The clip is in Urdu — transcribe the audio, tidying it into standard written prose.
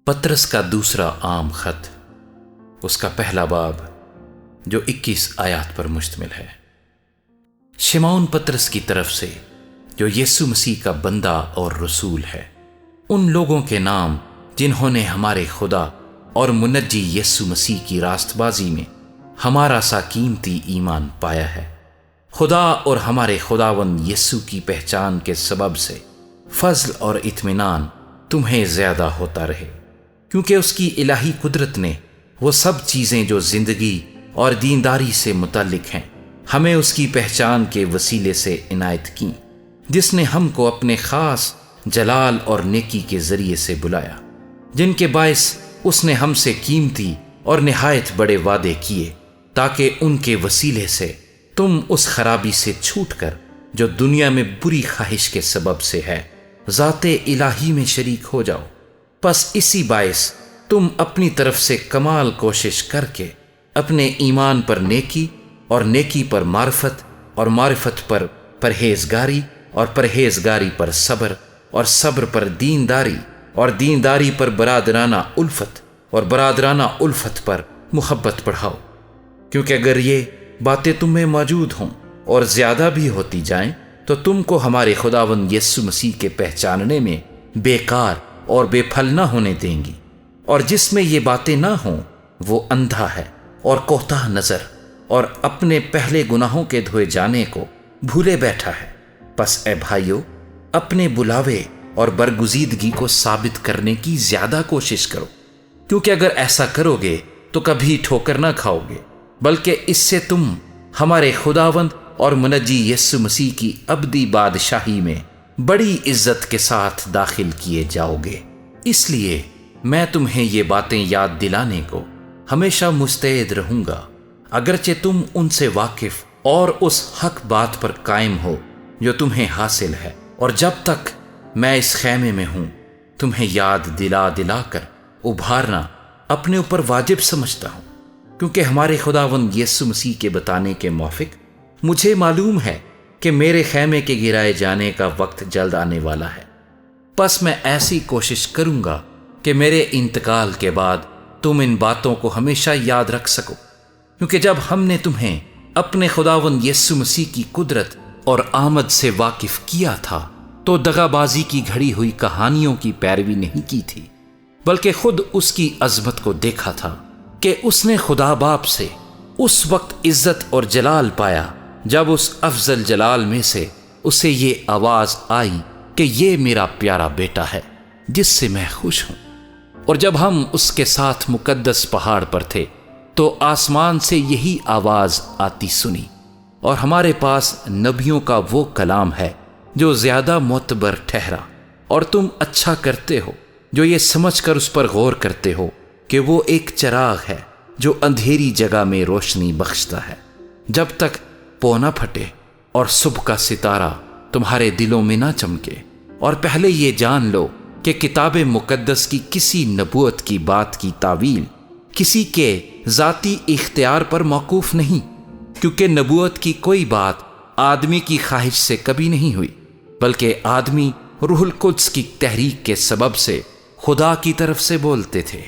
پطرس کا دوسرا عام خط، اس کا پہلا باب جو 21 آیات پر مشتمل ہے۔ شمعون پطرس کی طرف سے جو یسوع مسیح کا بندہ اور رسول ہے، ان لوگوں کے نام جنہوں نے ہمارے خدا اور منجی یسوع مسیح کی راست بازی میں ہمارا سا قیمتی ایمان پایا ہے۔ خدا اور ہمارے خداوند یسوع کی پہچان کے سبب سے فضل اور اطمینان تمہیں زیادہ ہوتا رہے، کیونکہ اس کی الہی قدرت نے وہ سب چیزیں جو زندگی اور دینداری سے متعلق ہیں ہمیں اس کی پہچان کے وسیلے سے عنایت کی، جس نے ہم کو اپنے خاص جلال اور نیکی کے ذریعے سے بلایا، جن کے باعث اس نے ہم سے قیمتی اور نہایت بڑے وعدے کیے، تاکہ ان کے وسیلے سے تم اس خرابی سے چھوٹ کر جو دنیا میں بری خواہش کے سبب سے ہے ذات الہی میں شریک ہو جاؤ۔ پس اسی باعث تم اپنی طرف سے کمال کوشش کر کے اپنے ایمان پر نیکی اور نیکی پر معرفت اور معرفت پر پرہیزگاری اور پرہیزگاری پر صبر اور صبر پر دینداری اور دینداری پر برادرانہ الفت اور برادرانہ الفت پر محبت بڑھاؤ، کیونکہ اگر یہ باتیں تم میں موجود ہوں اور زیادہ بھی ہوتی جائیں تو تم کو ہمارے خداوند یسوع مسیح کے پہچاننے میں بیکار اور بے پھل نہ ہونے دیں گی۔ اور جس میں یہ باتیں نہ ہوں وہ اندھا ہے اور کوتاہ نظر اور اپنے پہلے گناہوں کے دھوئے جانے کو بھولے بیٹھا ہے۔ پس اے بھائیو، اپنے بلاوے اور برگزیدگی کو ثابت کرنے کی زیادہ کوشش کرو، کیونکہ اگر ایسا کرو گے تو کبھی ٹھوکر نہ کھاؤ گے، بلکہ اس سے تم ہمارے خداوند اور منجی یسوع مسیح کی ابدی بادشاہی میں بڑی عزت کے ساتھ داخل کیے جاؤ گے۔ اس لیے میں تمہیں یہ باتیں یاد دلانے کو ہمیشہ مستعد رہوں گا، اگرچہ تم ان سے واقف اور اس حق بات پر قائم ہو جو تمہیں حاصل ہے، اور جب تک میں اس خیمے میں ہوں تمہیں یاد دلا دلا کر ابھارنا اپنے اوپر واجب سمجھتا ہوں، کیونکہ ہمارے خداوند یسوع مسیح کے بتانے کے موافق مجھے معلوم ہے کہ میرے خیمے کے گرائے جانے کا وقت جلد آنے والا ہے۔ پس میں ایسی کوشش کروں گا کہ میرے انتقال کے بعد تم ان باتوں کو ہمیشہ یاد رکھ سکو، کیونکہ جب ہم نے تمہیں اپنے خداوند یسوع مسیح کی قدرت اور آمد سے واقف کیا تھا تو دغا بازی کی گھڑی ہوئی کہانیوں کی پیروی نہیں کی تھی، بلکہ خود اس کی عظمت کو دیکھا تھا کہ اس نے خدا باپ سے اس وقت عزت اور جلال پایا جب اس افضل جلال میں سے اسے یہ آواز آئی کہ یہ میرا پیارا بیٹا ہے جس سے میں خوش ہوں۔ اور جب ہم اس کے ساتھ مقدس پہاڑ پر تھے تو آسمان سے یہی آواز آتی سنی، اور ہمارے پاس نبیوں کا وہ کلام ہے جو زیادہ معتبر ٹھہرا، اور تم اچھا کرتے ہو جو یہ سمجھ کر اس پر غور کرتے ہو کہ وہ ایک چراغ ہے جو اندھیری جگہ میں روشنی بخشتا ہے، جب تک پو نہ پھٹے اور صبح کا ستارہ تمہارے دلوں میں نہ چمکے۔ اور پہلے یہ جان لو کہ کتاب مقدس کی کسی نبوت کی بات کی تعویل کسی کے ذاتی اختیار پر موقوف نہیں، کیونکہ نبوت کی کوئی بات آدمی کی خواہش سے کبھی نہیں ہوئی، بلکہ آدمی روح القدس کی تحریک کے سبب سے خدا کی طرف سے بولتے تھے۔